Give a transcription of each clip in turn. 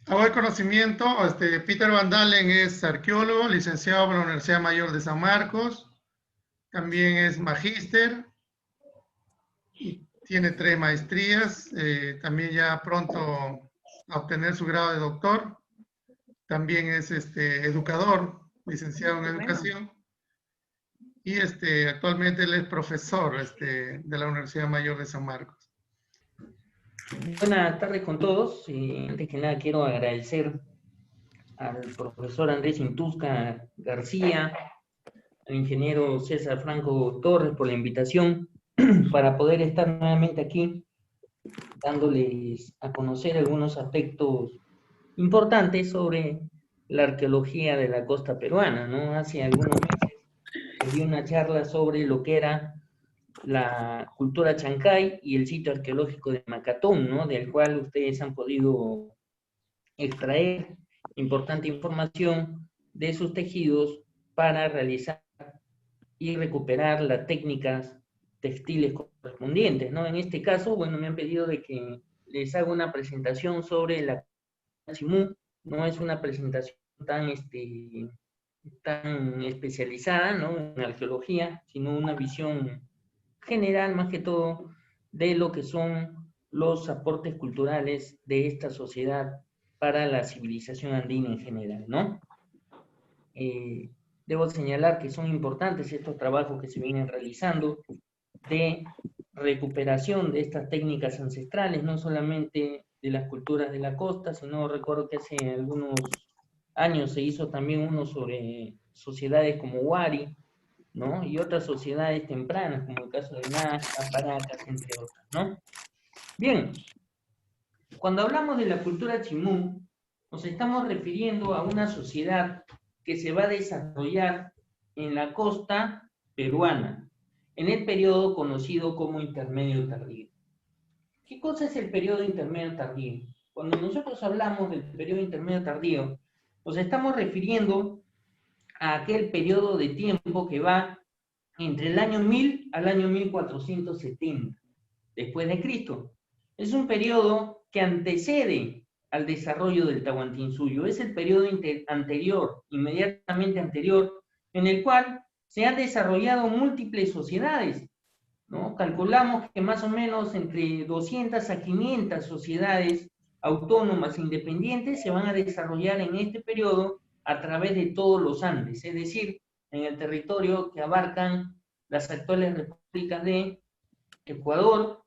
Hago el conocimiento, Peter Van Dalen es arqueólogo, licenciado por la Universidad Mayor de San Marcos, también es magíster y tiene 3 maestrías, también ya pronto a obtener su grado de doctor, también es educador, licenciado en Qué bueno. educación, y actualmente él es profesor de la Universidad Mayor de San Marcos. Buenas tardes con todos. Antes que nada quiero agradecer al profesor Andrés Intusca García, al ingeniero César Franco Torres por la invitación para poder estar nuevamente aquí dándoles a conocer algunos aspectos importantes sobre la arqueología de la costa peruana, ¿no? Hace algunos meses les di una charla sobre lo que era la cultura Chancay y el sitio arqueológico de Macatón, ¿no? Del cual ustedes han podido extraer importante información de sus tejidos para realizar y recuperar las técnicas textiles correspondientes, ¿no? En este caso, bueno, me han pedido de que les haga una presentación sobre la Chimú. No es una presentación tan, tan especializada, ¿no? En arqueología, sino una visión general, más que todo, de lo que son los aportes culturales de esta sociedad para la civilización andina en general, ¿no? Eh, Debo señalar que son importantes estos trabajos que se vienen realizando de recuperación de estas técnicas ancestrales, no solamente de las culturas de la costa, sino recuerdo que hace algunos años se hizo también uno sobre sociedades como Huari, ¿no? Y otras sociedades tempranas, como el caso de Nazca, Paracas, entre otras, ¿no? Bien, cuando hablamos de la cultura chimú, nos estamos refiriendo a una sociedad que se va a desarrollar en la costa peruana, en el periodo conocido como intermedio tardío. ¿Qué cosa es el periodo intermedio tardío? Cuando nosotros hablamos del periodo intermedio tardío, nos estamos refiriendo a aquel periodo de tiempo que va entre el año 1000 al año 1470 después de Cristo. Es un periodo que antecede al desarrollo del Tahuantinsuyo. Es el periodo anterior, inmediatamente anterior, en el cual se han desarrollado múltiples sociedades, ¿no? Calculamos que más o menos entre 200 a 500 sociedades autónomas e independientes se van a desarrollar en este periodo a través de todos los Andes, es decir, en el territorio que abarcan las actuales repúblicas de Ecuador,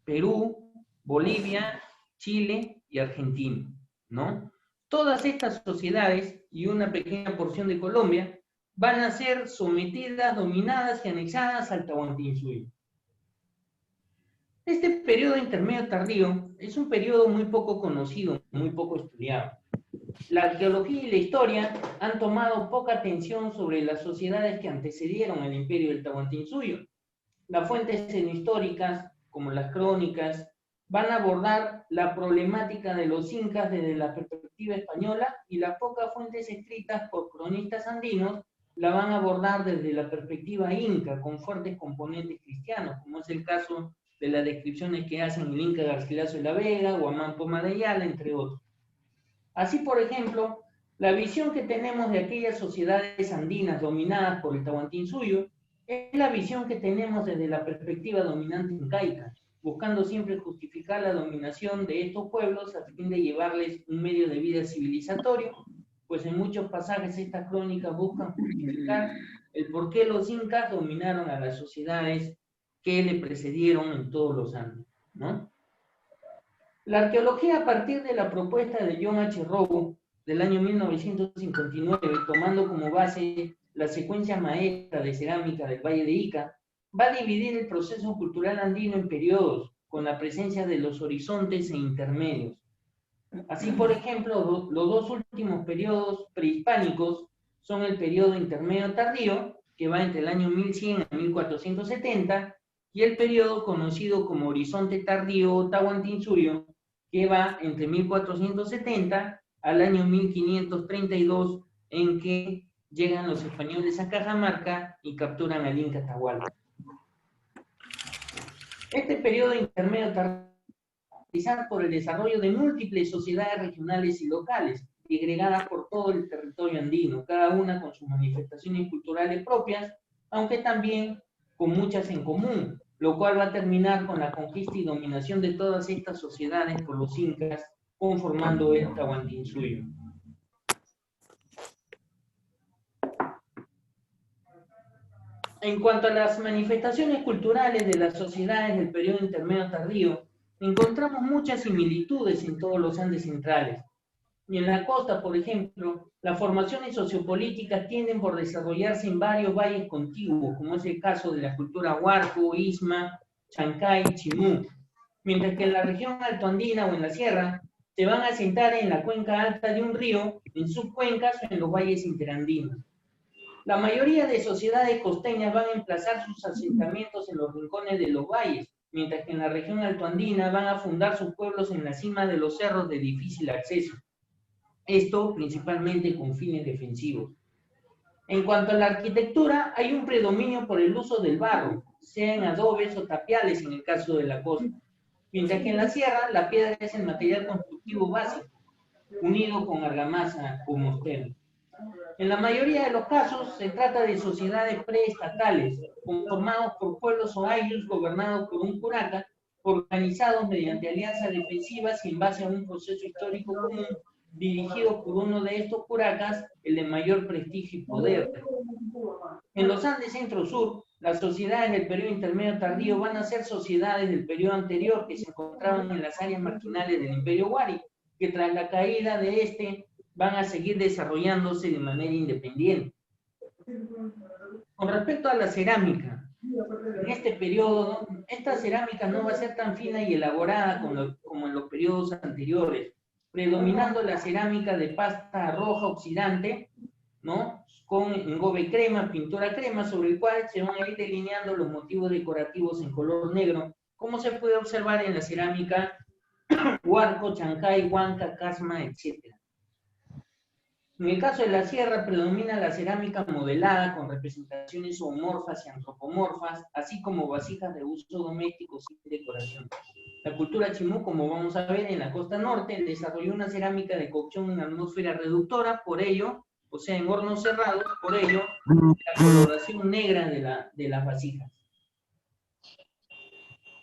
Perú, Bolivia, Chile y Argentina, ¿no? Todas estas sociedades y una pequeña porción de Colombia van a ser sometidas, dominadas y anexadas al Tahuantinsuyo. Este periodo intermedio tardío es un periodo muy poco conocido, muy poco estudiado. La arqueología y la historia han tomado poca atención sobre las sociedades que antecedieron al imperio del Tahuantinsuyo. Las fuentes históricas, como las crónicas, van a abordar la problemática de los incas desde la perspectiva española y las pocas fuentes escritas por cronistas andinos la van a abordar desde la perspectiva inca, con fuertes componentes cristianos, como es el caso de las descripciones que hacen el Inca Garcilaso de la Vega, Guamán Poma de Ayala, entre otros. Así, por ejemplo, la visión que tenemos de aquellas sociedades andinas dominadas por el Tahuantinsuyo es la visión que tenemos desde la perspectiva dominante incaica, buscando siempre justificar la dominación de estos pueblos a fin de llevarles un medio de vida civilizatorio, pues en muchos pasajes estas crónicas buscan justificar el por qué los incas dominaron a las sociedades que le precedieron en todos los años, ¿no? La arqueología a partir de la propuesta de John H. Rowe del año 1959, tomando como base la secuencia maestra de cerámica del Valle de Ica, va a dividir el proceso cultural andino en periodos, con la presencia de los horizontes e intermedios. Así, por ejemplo, los dos últimos periodos prehispánicos son el periodo intermedio tardío, que va entre el año 1100 a 1470, y el periodo conocido como horizonte tardío Tahuantinsuyo, que va entre 1470 al año 1532, en que llegan los españoles a Cajamarca y capturan al Inca Atahualpa. Este periodo intermedio tardío caracterizar por el desarrollo de múltiples sociedades regionales y locales, disgregadas por todo el territorio andino, cada una con sus manifestaciones culturales propias, aunque también con muchas en común, lo cual va a terminar con la conquista y dominación de todas estas sociedades por los incas, conformando el Tahuantinsuyo. En cuanto a las manifestaciones culturales de las sociedades del periodo intermedio tardío, encontramos muchas similitudes en todos los Andes centrales. Y en la costa, por ejemplo, las formaciones sociopolíticas tienden por desarrollarse en varios valles contiguos, como es el caso de la cultura Huarco, Isma, Chancay, Chimú, mientras que en la región altoandina o en la sierra se van a asentar en la cuenca alta de un río, en subcuencas o en los valles interandinos. La mayoría de sociedades costeñas van a emplazar sus asentamientos en los rincones de los valles, mientras que en la región altoandina van a fundar sus pueblos en la cima de los cerros de difícil acceso. Esto principalmente con fines defensivos. En cuanto a la arquitectura, hay un predominio por el uso del barro, sea en adobes o tapiales en el caso de la costa, mientras que en la sierra la piedra es el material constructivo básico, unido con argamasa o mostelo. En la mayoría de los casos se trata de sociedades preestatales, conformados por pueblos o ayllus gobernados por un curaca, organizados mediante alianzas defensivas y en base a un proceso histórico común, dirigido por uno de estos curacas, el de mayor prestigio y poder. En los Andes centro-sur, las sociedades del periodo intermedio tardío van a ser sociedades del periodo anterior que se encontraban en las áreas marginales del Imperio Wari, que tras la caída de este van a seguir desarrollándose de manera independiente. Con respecto a la cerámica, en este periodo, esta cerámica no va a ser tan fina y elaborada como en los periodos anteriores, predominando la cerámica de pasta roja oxidante, ¿no? Con engobe crema, pintura crema, sobre el cual se van a ir delineando los motivos decorativos en color negro, como se puede observar en la cerámica Huarco, Chancay, Huanca, Casma, etc. En el caso de la sierra predomina la cerámica modelada con representaciones zoomorfas y antropomorfas, así como vasijas de uso doméstico sin decoración. La cultura chimú, como vamos a ver en la costa norte, desarrolló una cerámica de cocción en atmósfera reductora, por ello, o sea, en hornos cerrados, por ello, la coloración negra de las vasijas.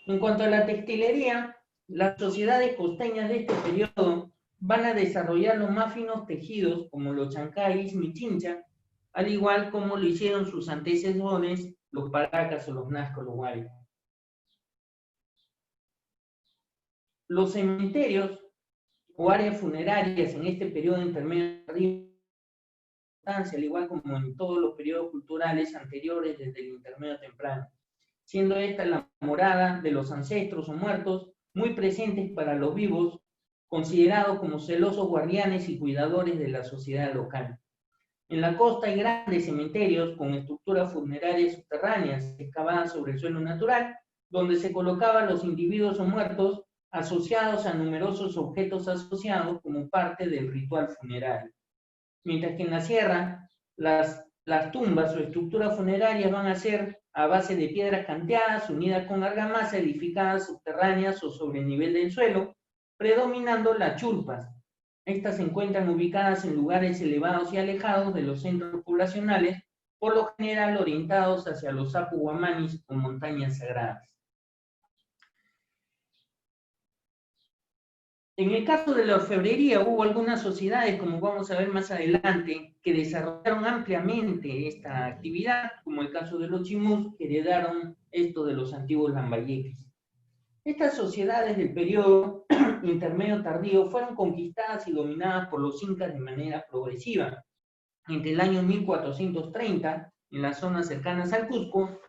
En cuanto a la textilería, las sociedades costeñas de este periodo van a desarrollar los más finos tejidos, como los chancáis, michincha, al igual como lo hicieron sus antecesores, los paracas o los nazcos, los huari. Los cementerios o áreas funerarias en este periodo intermedio tardío, al igual como en todos los periodos culturales anteriores desde el intermedio temprano, siendo esta la morada de los ancestros o muertos, muy presentes para los vivos, considerados como celosos guardianes y cuidadores de la sociedad local. En la costa hay grandes cementerios con estructuras funerarias subterráneas excavadas sobre el suelo natural, donde se colocaban los individuos o muertos asociados a numerosos objetos asociados como parte del ritual funerario. Mientras que en la sierra, las tumbas o estructuras funerarias van a ser a base de piedras canteadas unidas con argamasa edificadas subterráneas o sobre el nivel del suelo, predominando las chulpas. Estas se encuentran ubicadas en lugares elevados y alejados de los centros poblacionales, por lo general orientados hacia los Apu Guamanis o montañas sagradas. En el caso de la orfebrería hubo algunas sociedades, como vamos a ver más adelante, que desarrollaron ampliamente esta actividad, como el caso de los chimús, que heredaron esto de los antiguos lambayeques. Estas sociedades del periodo intermedio tardío fueron conquistadas y dominadas por los incas de manera progresiva. Entre el año 1430, en las zonas cercanas al Cusco,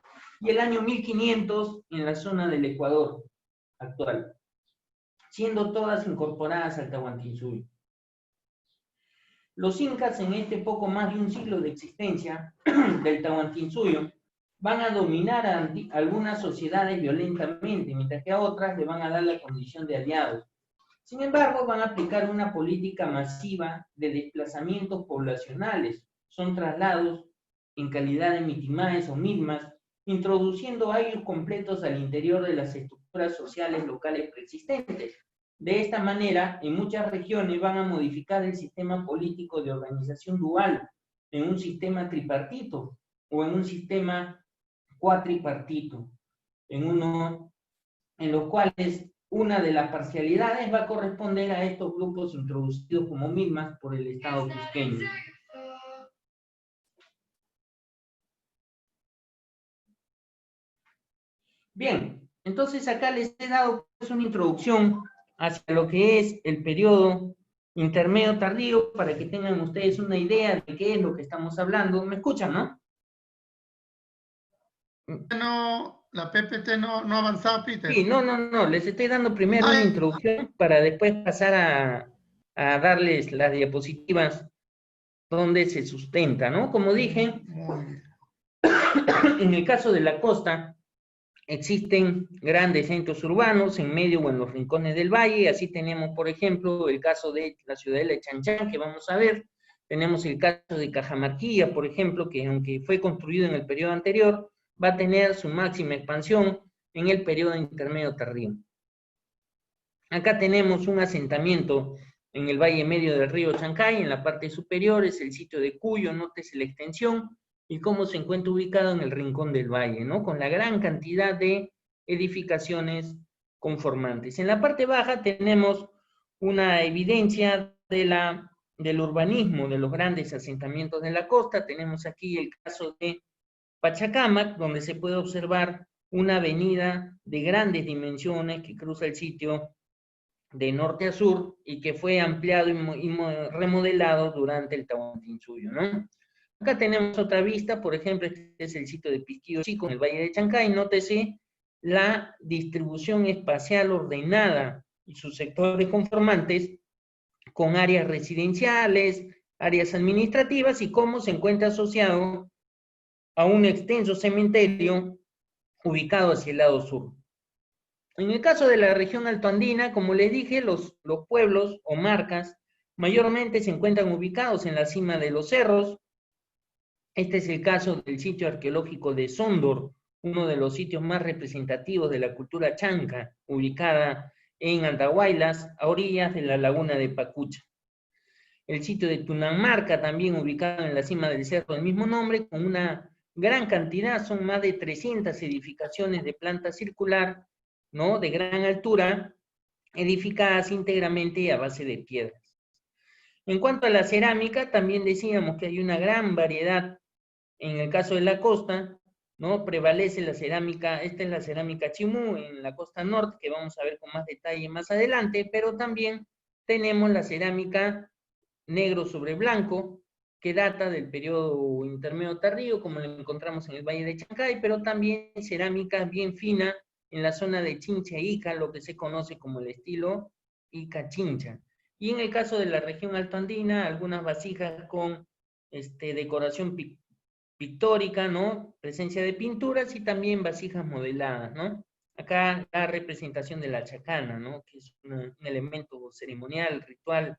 y el año 1500, en la zona del Ecuador actual, siendo todas incorporadas al Tahuantinsuyo. Los incas, en este poco más de un siglo de existencia del Tahuantinsuyo, van a dominar a algunas sociedades violentamente, mientras que a otras le van a dar la condición de aliados. Sin embargo, van a aplicar una política masiva de desplazamientos poblacionales. Son traslados en calidad de mitimaes o mitmas, introduciendo ayllus completos al interior de las estructuras sociales locales preexistentes, De esta manera, en muchas regiones van a modificar el sistema político de organización dual en un sistema tripartito o en un sistema cuatripartito, en los cuales una de las parcialidades va a corresponder a estos grupos introducidos como mismas por el Estado cusqueño. Bien, entonces acá les he dado pues una introducción hacia lo que es el periodo intermedio tardío para que tengan ustedes una idea de qué es lo que estamos hablando. ¿Me escuchan, no? No, la PPT no ha avanzado, Peter. Sí, no, les estoy dando primero una introducción para después pasar a darles las diapositivas donde se sustenta, ¿no? Como dije, en el caso de la costa, existen grandes centros urbanos en medio o en los rincones del valle. Así tenemos, por ejemplo, el caso de la ciudadela de Chanchán, que vamos a ver. Tenemos el caso de Cajamarquilla, por ejemplo, que aunque fue construido en el periodo anterior, va a tener su máxima expansión en el periodo intermedio tardío. Acá tenemos un asentamiento en el valle medio del río Chancay. En la parte superior es el sitio de Cuyo, nótese la extensión y cómo se encuentra ubicado en el rincón del valle, ¿no? Con la gran cantidad de edificaciones conformantes. En la parte baja tenemos una evidencia del urbanismo de los grandes asentamientos de la costa. Tenemos aquí el caso de Pachacamac, donde se puede observar una avenida de grandes dimensiones que cruza el sitio de norte a sur y que fue ampliado y remodelado durante el Tahuantinsuyo, ¿no? Acá tenemos otra vista, por ejemplo, este es el sitio de Pisquillo Chico en el Valle de Chancay. Nótese la distribución espacial ordenada y sus sectores conformantes con áreas residenciales, áreas administrativas y cómo se encuentra asociado a un extenso cementerio ubicado hacia el lado sur. En el caso de la región altoandina, como les dije, los pueblos o marcas mayormente se encuentran ubicados en la cima de los cerros. Este es el caso del sitio arqueológico de Sondor, uno de los sitios más representativos de la cultura chanca, ubicada en Andahuaylas, a orillas de la laguna de Pacucha. El sitio de Tunanmarca, también ubicado en la cima del cerro del mismo nombre, con una gran cantidad, son más de 300 edificaciones de planta circular, ¿no? De gran altura, edificadas íntegramente a base de piedras. En cuanto a la cerámica, también decíamos que hay una gran variedad. En el caso de la costa, ¿no? Prevalece la cerámica, esta es la cerámica Chimú en la costa norte, que vamos a ver con más detalle más adelante, pero también tenemos la cerámica negro sobre blanco, que data del periodo intermedio tardío, como lo encontramos en el Valle de Chancay, pero también cerámica bien fina en la zona de Chincha e Ica, lo que se conoce como el estilo Ica Chincha. Y en el caso de la región altoandina, algunas vasijas con decoración pictórica, ¿no? Presencia de pinturas y también vasijas modeladas, ¿no? Acá la representación de la chacana, ¿no? Que es un elemento ceremonial, ritual,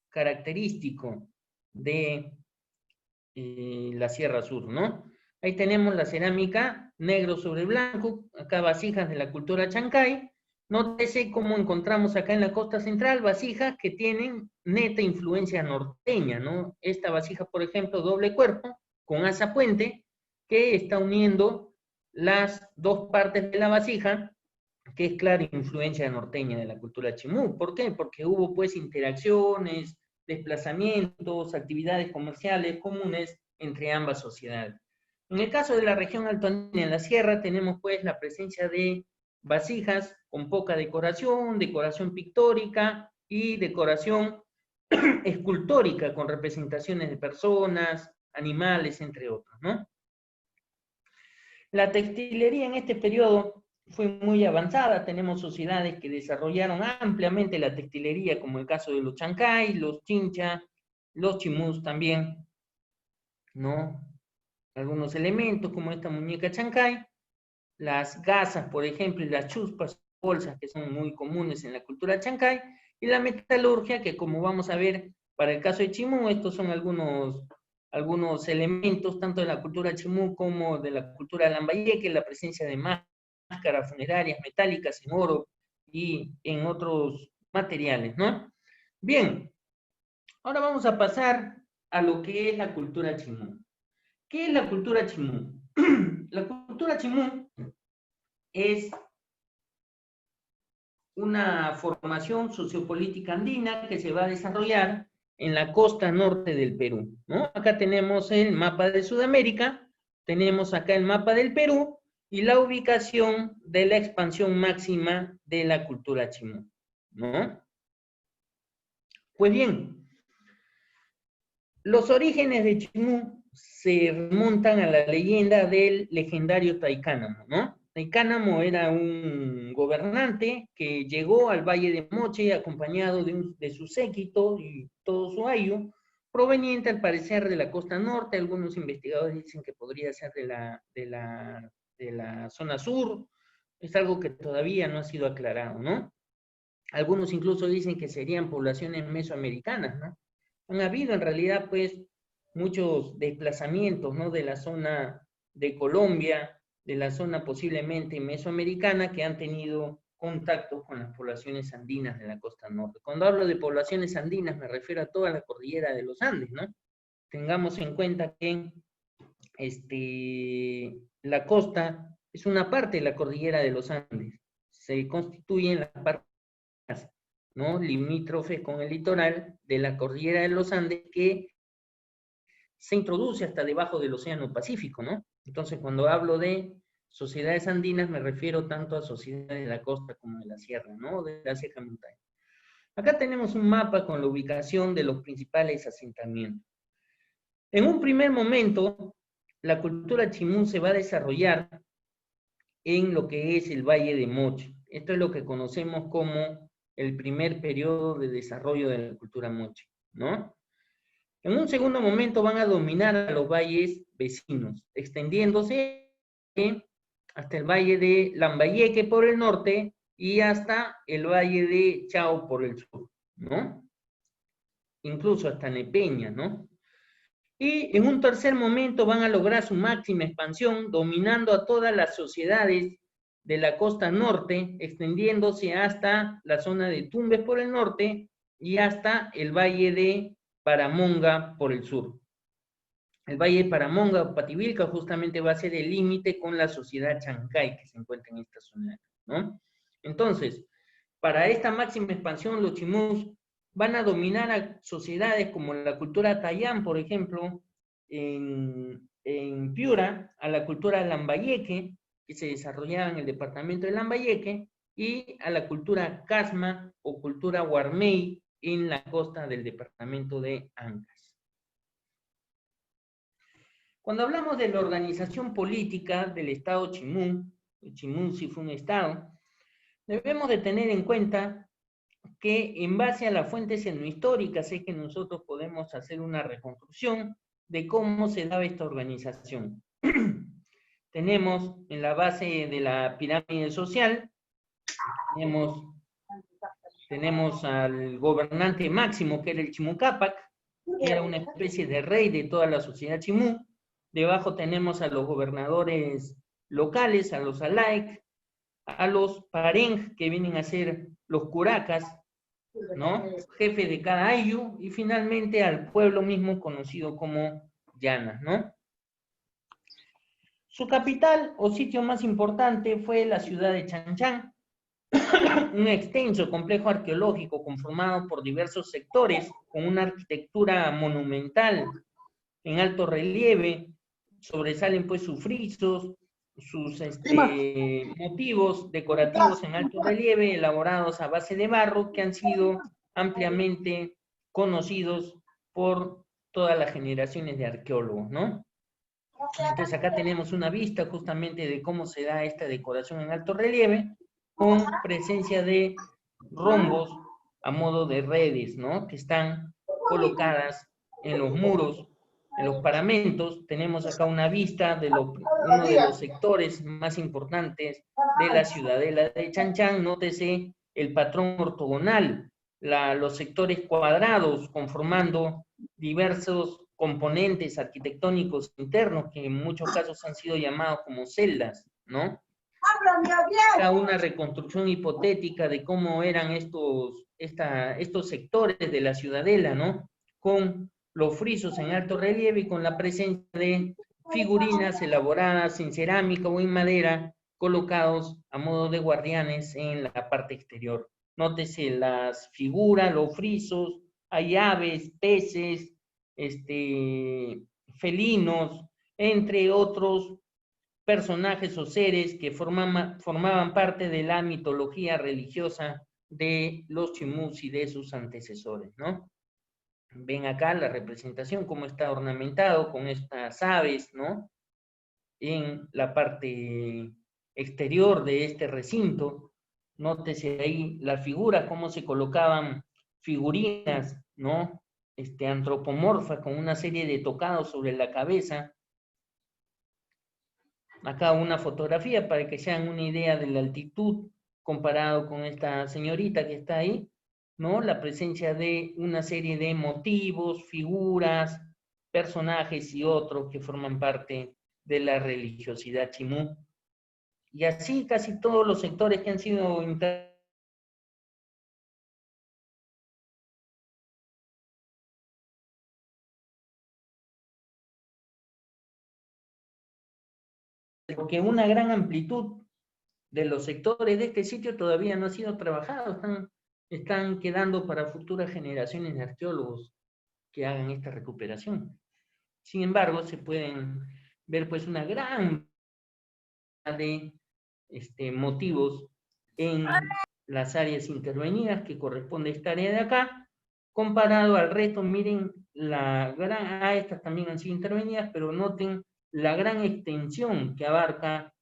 característico de la Sierra Sur, ¿no? Ahí tenemos la cerámica negro sobre blanco, acá vasijas de la cultura chancay. Nótese cómo encontramos acá en la costa central vasijas que tienen neta influencia norteña, ¿no? Esta vasija, por ejemplo, doble cuerpo, con asa puente, que está uniendo las dos partes de la vasija, que es clara influencia norteña de la cultura chimú. ¿Por qué? Porque hubo pues interacciones, desplazamientos, actividades comerciales comunes entre ambas sociedades. En el caso de la región altoandina en la sierra tenemos pues la presencia de vasijas con poca decoración, decoración pictórica y decoración escultórica con representaciones de personas, animales, entre otros, ¿no? La textilería en este periodo fue muy avanzada. Tenemos sociedades que desarrollaron ampliamente la textilería, como el caso de los chancay, los chincha, los chimús también, ¿no? Algunos elementos como esta muñeca chancay, las gasas, por ejemplo, y las chuspas, bolsas, que son muy comunes en la cultura chancay, y la metalurgia, que como vamos a ver para el caso de Chimú, estos son algunos elementos, tanto de la cultura Chimú como de la cultura lambayeque, la presencia de máscaras funerarias metálicas en oro y en otros materiales, ¿no? Bien, ahora vamos a pasar a lo que es la cultura chimú. ¿Qué es la cultura chimú? La cultura chimú es una formación sociopolítica andina que se va a desarrollar en la costa norte del Perú, ¿no? Acá tenemos el mapa de Sudamérica, tenemos acá el mapa del Perú y la ubicación de la expansión máxima de la cultura chimú, ¿no? Pues bien, los orígenes de Chimú se remontan a la leyenda del legendario Taicánamo, ¿no? Taicánamo era un gobernante que llegó al Valle de Moche acompañado de su séquito y todo su ayo, proveniente al parecer de la costa norte. Algunos investigadores dicen que podría ser de la zona sur. Es algo que todavía no ha sido aclarado, ¿no? Algunos incluso dicen que serían poblaciones mesoamericanas, ¿no? Han habido en realidad, pues, muchos desplazamientos, ¿no? De la zona de Colombia, de la zona posiblemente mesoamericana, que han tenido contacto con las poblaciones andinas de la costa norte. Cuando hablo de poblaciones andinas, me refiero a toda la cordillera de los Andes, ¿no? Tengamos en cuenta que la costa es una parte de la cordillera de los Andes. Se constituye en la parte, ¿no? Limítrofe con el litoral de la cordillera de los Andes, que se introduce hasta debajo del Océano Pacífico, ¿no? Entonces, cuando hablo de sociedades andinas, me refiero tanto a sociedades de la costa como de la sierra, ¿no? De la sierra montaña. Acá tenemos un mapa con la ubicación de los principales asentamientos. En un primer momento, la cultura chimú se va a desarrollar en lo que es el Valle de Moche. Esto es lo que conocemos como el primer periodo de desarrollo de la cultura moche, ¿no? En un segundo momento van a dominar a los valles vecinos, extendiéndose hasta el valle de Lambayeque por el norte y hasta el valle de Chao por el sur, ¿no? Incluso hasta Nepeña, ¿no? Y en un tercer momento van a lograr su máxima expansión, dominando a todas las sociedades de la costa norte, extendiéndose hasta la zona de Tumbes por el norte y hasta el valle de Paramonga por el sur. El valle de Paramonga o Pativilca justamente va a ser el límite con la sociedad Chancay que se encuentra en esta zona, ¿no? Entonces, para esta máxima expansión, los chimús van a dominar a sociedades como la cultura Tayán, por ejemplo, en Piura, a la cultura Lambayeque, que se desarrollaba en el departamento de Lambayeque, y a la cultura Casma o cultura Guarmey en la costa del departamento de Ancash. Cuando hablamos de la organización política del Estado Chimú, el Chimú sí fue un Estado, debemos de tener en cuenta que en base a las fuentes etnohistóricas es que nosotros podemos hacer una reconstrucción de cómo se daba esta organización. Tenemos en la base de la pirámide social, tenemos al gobernante máximo, que era el Chimú Cápac, que era una especie de rey de toda la sociedad chimú. Debajo tenemos a los gobernadores locales, a los alaik, a los pareng, que vienen a ser los curacas, ¿no? Jefe de cada ayu, y finalmente al pueblo mismo conocido como llanas, ¿no? Su capital o sitio más importante fue la ciudad de Chanchán, un extenso complejo arqueológico conformado por diversos sectores con una arquitectura monumental en alto relieve. Sobresalen pues sus frisos, sus motivos decorativos en alto relieve elaborados a base de barro que han sido ampliamente conocidos por todas las generaciones de arqueólogos, ¿no? Entonces acá tenemos una vista justamente de cómo se da esta decoración en alto relieve con presencia de rombos a modo de redes, ¿no? Que están colocadas en los muros, en los paramentos. Tenemos acá una vista de uno de los sectores más importantes de la ciudadela de Chanchán. Nótese el patrón ortogonal, los sectores cuadrados conformando diversos componentes arquitectónicos internos que en muchos casos han sido llamados como celdas, ¿no? Una reconstrucción hipotética de cómo eran estos estos sectores de la ciudadela, ¿no? Con los frisos en alto relieve y con la presencia de figurinas elaboradas en cerámica o en madera, colocados a modo de guardianes en la parte exterior. Nótese las figuras, los frisos, hay aves, peces, felinos, entre otros personajes o seres que formaban parte de la mitología religiosa de los chimús y de sus antecesores, ¿no? Ven acá la representación, cómo está ornamentado con estas aves, ¿no? En la parte exterior de este recinto, nótese ahí las figuras, cómo se colocaban figurinas, ¿no? Antropomorfas con una serie de tocados sobre la cabeza. Acá una fotografía para que se hagan una idea de la altitud comparado con esta señorita que está ahí, ¿no? La presencia de una serie de motivos, figuras, personajes y otros que forman parte de la religiosidad chimú. Y así casi todos los sectores que han sido porque una gran amplitud de los sectores de este sitio todavía no ha sido trabajado, están quedando para futuras generaciones de arqueólogos que hagan esta recuperación. Sin embargo, se pueden ver pues una gran de motivos en las áreas intervenidas que corresponde a esta área de acá, comparado al resto. Miren estas también han sido intervenidas, pero noten la gran extensión que abarca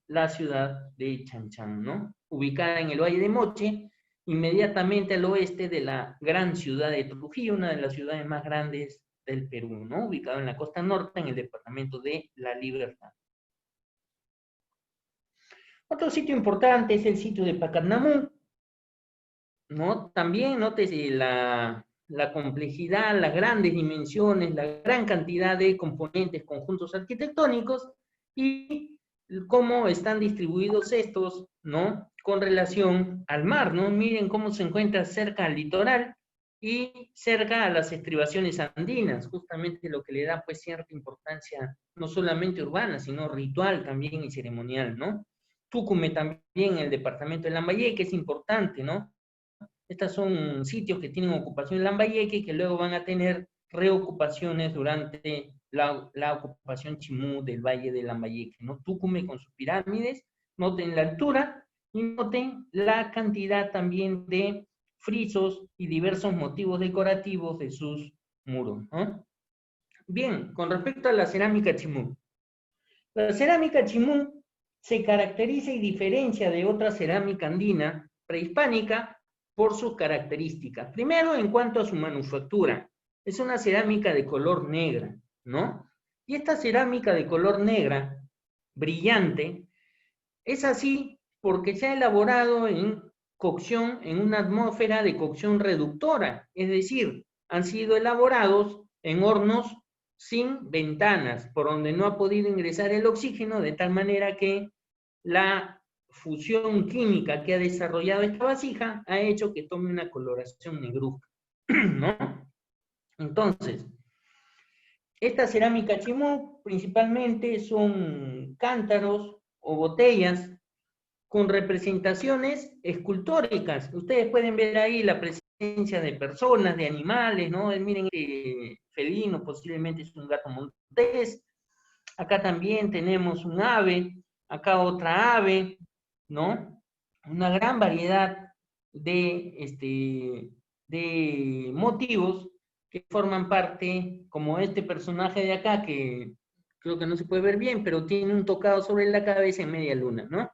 la ciudad de Chanchán, ¿no? Ubicada en el Valle de Moche, inmediatamente al oeste de la gran ciudad de Trujillo, una de las ciudades más grandes del Perú, ¿no? Ubicado en la costa norte, en el departamento de La Libertad. Otro sitio importante es el sitio de Pacatnamú, ¿no? También nótese la complejidad, las grandes dimensiones, la gran cantidad de componentes, conjuntos arquitectónicos y cómo están distribuidos estos, ¿no? Con relación al mar, ¿no? Miren cómo se encuentra cerca al litoral y cerca a las estribaciones andinas, justamente lo que le da pues cierta importancia, no solamente urbana, sino ritual también y ceremonial, ¿no? Tucumé también, el departamento de Lambayeque, es importante, ¿no? Estos son sitios que tienen ocupación en Lambayeque y que luego van a tener reocupaciones durante la ocupación chimú del Valle de Lambayeque, ¿no? Tucumé con sus pirámides, noten la altura y noten la cantidad también de frisos y diversos motivos decorativos de sus muros, ¿no? Bien, con respecto a la cerámica chimú. La cerámica chimú se caracteriza y diferencia de otra cerámica andina prehispánica por sus características. Primero, en cuanto a su manufactura. Es una cerámica de color negra, ¿no? Y esta cerámica de color negra, brillante, es así porque se ha elaborado en cocción, en una atmósfera de cocción reductora, es decir, han sido elaborados en hornos sin ventanas, por donde no ha podido ingresar el oxígeno, de tal manera que la fusión química que ha desarrollado esta vasija ha hecho que tome una coloración negruzca, ¿no? Entonces, esta cerámica chimú principalmente son cántaros o botellas con representaciones escultóricas. Ustedes pueden ver ahí la presencia de personas, de animales, ¿no? Miren, felino, posiblemente es un gato montés. Acá también tenemos un ave, acá otra ave, ¿no? Una gran variedad de motivos que forman parte, como este personaje de acá, que creo que no se puede ver bien, pero tiene un tocado sobre la cabeza en media luna, ¿no?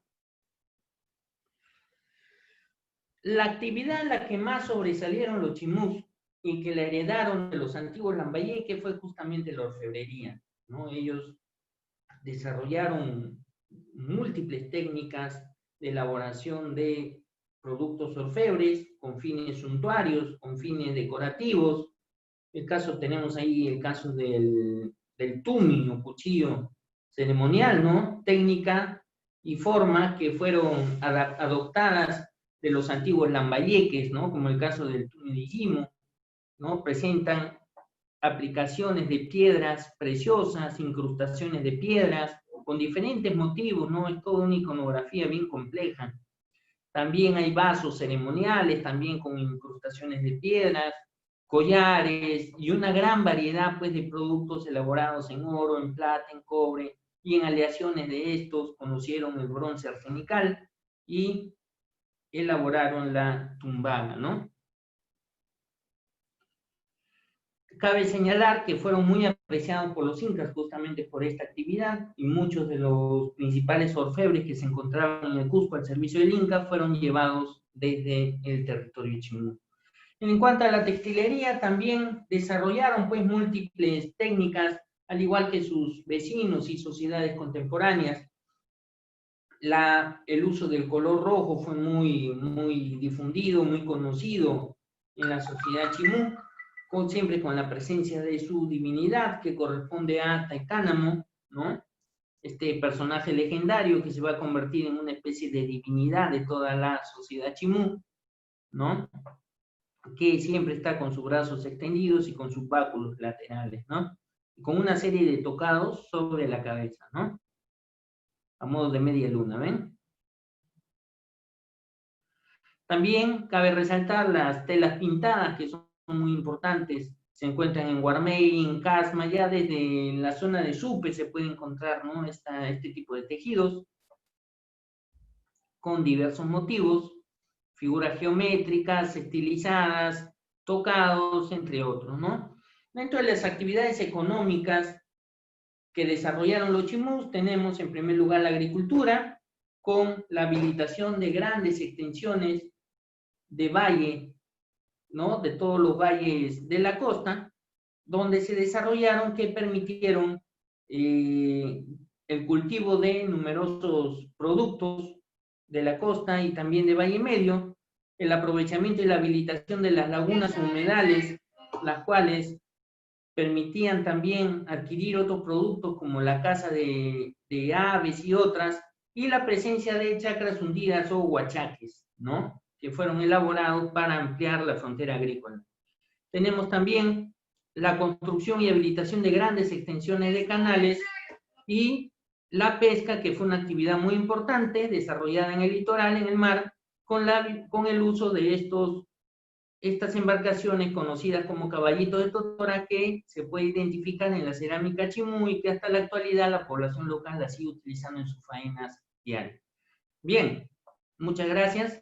La actividad en la que más sobresalieron los chimús y que la heredaron de los antiguos Lambayeque fue justamente la orfebrería, ¿no? Ellos desarrollaron múltiples técnicas de elaboración de productos orfebres con fines suntuarios, con fines decorativos. Tenemos ahí el caso del tumi o cuchillo ceremonial, ¿no? Técnica y formas que fueron adoptadas de los antiguos lambayeques, ¿no? Como el caso del túnel de Illimo, ¿no? Presentan aplicaciones de piedras preciosas, incrustaciones de piedras, con diferentes motivos, ¿no? Es toda una iconografía bien compleja. También hay vasos ceremoniales, también con incrustaciones de piedras, collares y una gran variedad, pues, de productos elaborados en oro, en plata, en cobre, y en aleaciones de estos conocieron el bronce arsenical y elaboraron la tumbaga, ¿no? Cabe señalar que fueron muy apreciados por los incas justamente por esta actividad y muchos de los principales orfebres que se encontraban en el Cusco al servicio del Inca fueron llevados desde el territorio chimú. En cuanto a la textilería, también desarrollaron pues múltiples técnicas, al igual que sus vecinos y sociedades contemporáneas. El uso del color rojo fue muy difundido, muy conocido en la sociedad chimú, siempre con la presencia de su divinidad, que corresponde a Taicánamo, ¿no? Este personaje legendario que se va a convertir en una especie de divinidad de toda la sociedad chimú, ¿no? Que siempre está con sus brazos extendidos y con sus báculos laterales, ¿no? Y con una serie de tocados sobre la cabeza, ¿no? A modo de media luna, ¿ven? También cabe resaltar las telas pintadas, que son muy importantes. Se encuentran en Guarmey, en Casma, ya desde la zona de Supe se puede encontrar, ¿no? Este tipo de tejidos con diversos motivos, figuras geométricas, estilizadas, tocados, entre otros, ¿no? Dentro de las actividades económicas que desarrollaron los chimús, tenemos en primer lugar la agricultura, con la habilitación de grandes extensiones de valle, ¿no? De todos los valles de la costa, donde se desarrollaron que permitieron el cultivo de numerosos productos de la costa y también de Valle Medio, el aprovechamiento y la habilitación de las lagunas humedales, las cuales permitían también adquirir otros productos como la caza de aves y otras, y la presencia de chacras hundidas o huachaques, ¿no? Que fueron elaborados para ampliar la frontera agrícola. Tenemos también la construcción y habilitación de grandes extensiones de canales y la pesca, que fue una actividad muy importante desarrollada en el litoral, en el mar, con el uso de estas embarcaciones conocidas como caballitos de totora, que se puede identificar en la cerámica chimú y que hasta la actualidad la población local la sigue utilizando en sus faenas diarias. Bien, muchas gracias.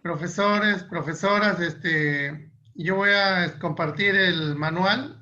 Profesores, profesoras, yo voy a compartir el manual